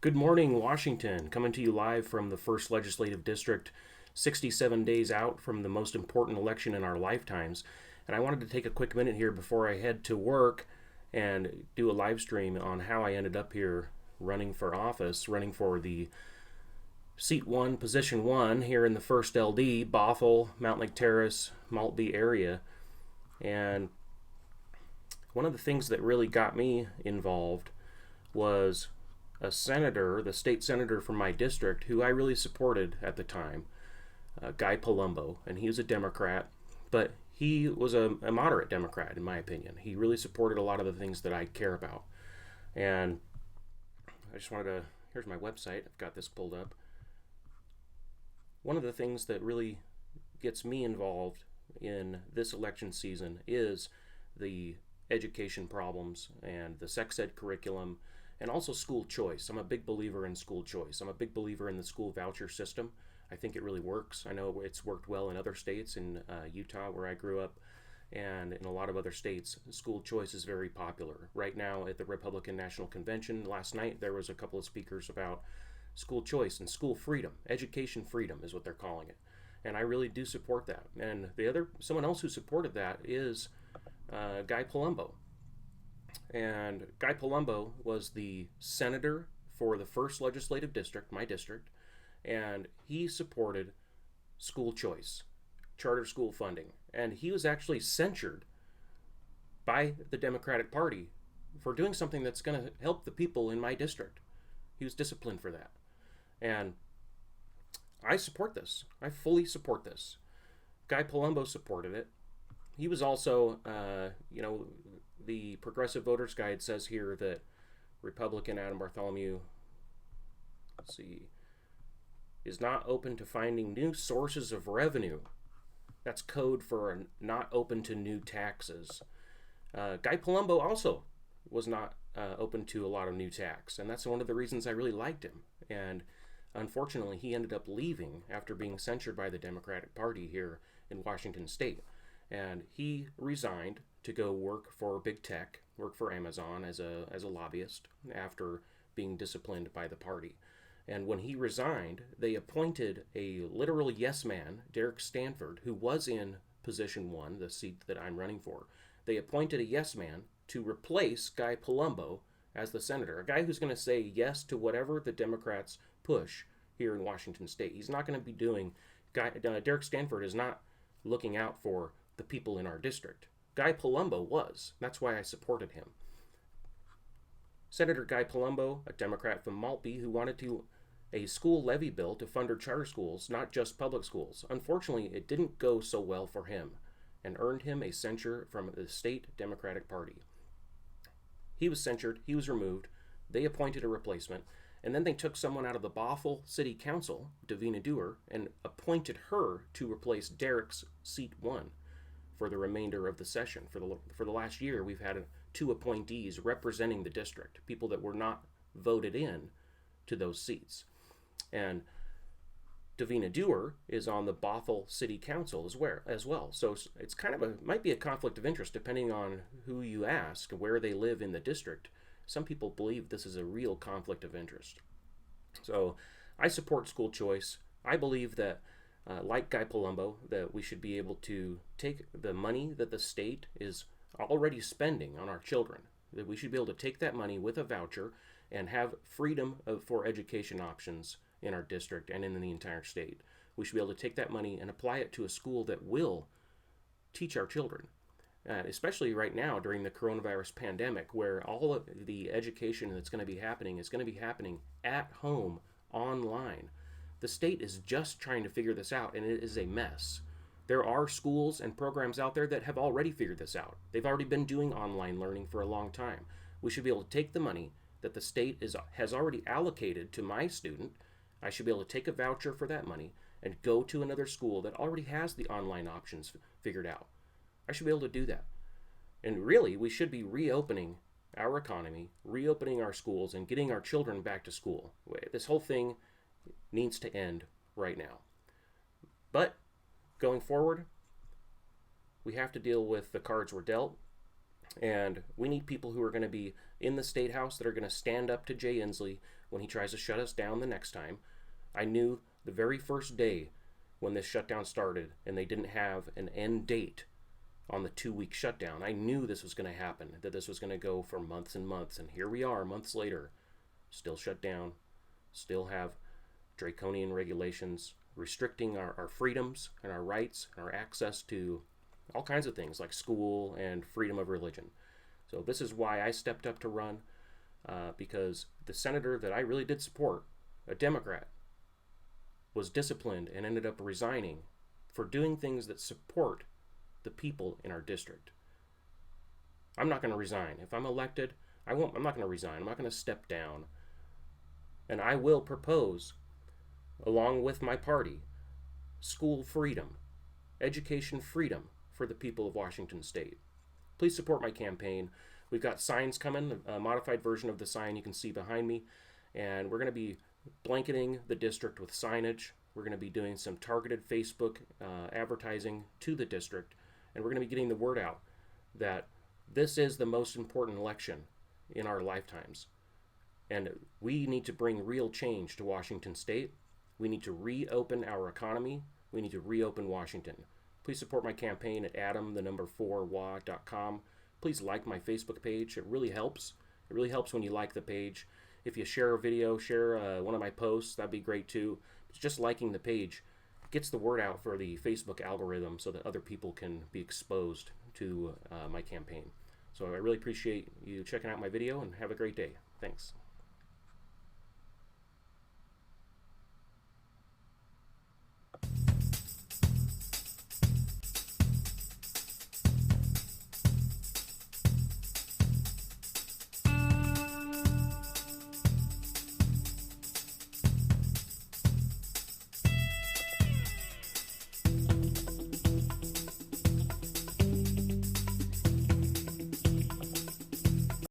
Good morning, Washington. Coming to you live from the 1st Legislative District, 67 days out from the most important election in our lifetimes. And I wanted to take a quick minute here before I head to work and do a live stream on how I ended up here running for office, running for the Seat 1, Position 1 here in the 1st LD, Bothell, Mountain Lake Terrace, Maltby area. And one of the things that really got me involved was a senator, the state senator from my district, who I really supported at the time, Guy Palumbo, and he was a Democrat, but he was a moderate Democrat, in my opinion. He really supported a lot of the things that I care about. And I just wanted to, here's my website, I've got this pulled up. One of the things that really gets me involved in this election season is the education problems and the sex ed curriculum, and also school choice. I'm a big believer in school choice. I'm a big believer in the school voucher system. I think it really works. I know it's worked well in other states, in Utah where I grew up, and in a lot of other states. School choice is very popular. Right now at the Republican National Convention last night, there was a couple of speakers about school choice and school freedom. Education freedom is what they're calling it. And I really do support that. And someone else who supported that is Guy Palumbo. And Guy Palumbo was the senator for the 1st Legislative District, my district, and he supported school choice, charter school funding. And he was actually censured by the Democratic Party for doing something that's going to help the people in my district. He was disciplined for that. And I support this. I fully support this. Guy Palumbo supported it. He was also, the Progressive Voters Guide says here that Republican Adam Bartholomew, is not open to finding new sources of revenue. That's code for not open to new taxes. Guy Palumbo also was not open to a lot of new tax, and that's one of the reasons I really liked him. And unfortunately, he ended up leaving after being censured by the Democratic Party here in Washington State. And he resigned to go work for big tech, work for Amazon as a lobbyist after being disciplined by the party. And when he resigned, they appointed a literal yes man, Derek Stanford, who was in Position 1, the seat that I'm running for. They appointed a yes man to replace Guy Palumbo as the senator, a guy who's going to say yes to whatever the Democrats push here in Washington State. He's not going to be doing, Derek Stanford is not looking out for the people in our district. Guy Palumbo was. That's why I supported him. Senator Guy Palumbo, a Democrat from Maltby, who wanted a school levy bill to fund our charter schools, not just public schools. Unfortunately, it didn't go so well for him and earned him a censure from the state Democratic Party. He was censured, he was removed, they appointed a replacement, and then they took someone out of the Bothell City Council, Davina Dewar, and appointed her to replace Derek's Seat 1 for the remainder of the session. For the last year, we've had 2 appointees representing the district, people that were not voted in to those seats. And Davina Dewar is on the Bothell City Council as well. So it's kind of might be a conflict of interest depending on who you ask, where they live in the district. Some people believe this is a real conflict of interest. So I support school choice. I believe that, like Guy Palumbo, that we should be able to take the money that the state is already spending on our children, that we should be able to take that money with a voucher and have freedom for education options in our district and in the entire state. We should be able to take that money and apply it to a school that will teach our children. Especially right now during the coronavirus pandemic, where all of the education that's going to be happening is going to be happening at home, online. The state is just trying to figure this out, and it is a mess. There are schools and programs out there that have already figured this out. They've already been doing online learning for a long time. We should be able to take the money that the state has already allocated to my student. I should be able to take a voucher for that money and go to another school that already has the online options figured out. I should be able to do that. And really, we should be reopening our economy, reopening our schools, and getting our children back to school. This whole thing needs to end right now. But going forward, we have to deal with the cards we're dealt. And we need people who are going to be in the State House that are going to stand up to Jay Inslee. when he tries to shut us down the next time. I knew the very first day when this shutdown started and they didn't have an end date on the 2-week shutdown, I knew this was going to happen, that this was going to go for months and months. And here we are, months later, still shut down, still have draconian regulations restricting our freedoms and our rights and our access to all kinds of things like school and freedom of religion. So this is why I stepped up to run, because the senator that I really did support, a Democrat, was disciplined and ended up resigning for doing things that support the people in our district. I'm not going to resign. If I'm elected, I'm not going to resign. I'm not going to step down. And I will propose, along with my party, school freedom, education freedom for the people of Washington State. Please support my campaign. We've got signs coming, a modified version of the sign you can see behind me, and we're going to be blanketing the district with signage. We're going to be doing some targeted Facebook advertising to the district, and we're going to be getting the word out that this is the most important election in our lifetimes. And we need to bring real change to Washington State. We need to reopen our economy. We need to reopen Washington. Please support my campaign at adam4wa.com. Please like my Facebook page. It really helps. It really helps when you like the page. If you share a video, share one of my posts, that'd be great too. Just liking the page gets the word out for the Facebook algorithm so that other people can be exposed to my campaign. So I really appreciate you checking out my video, and have a great day. Thanks.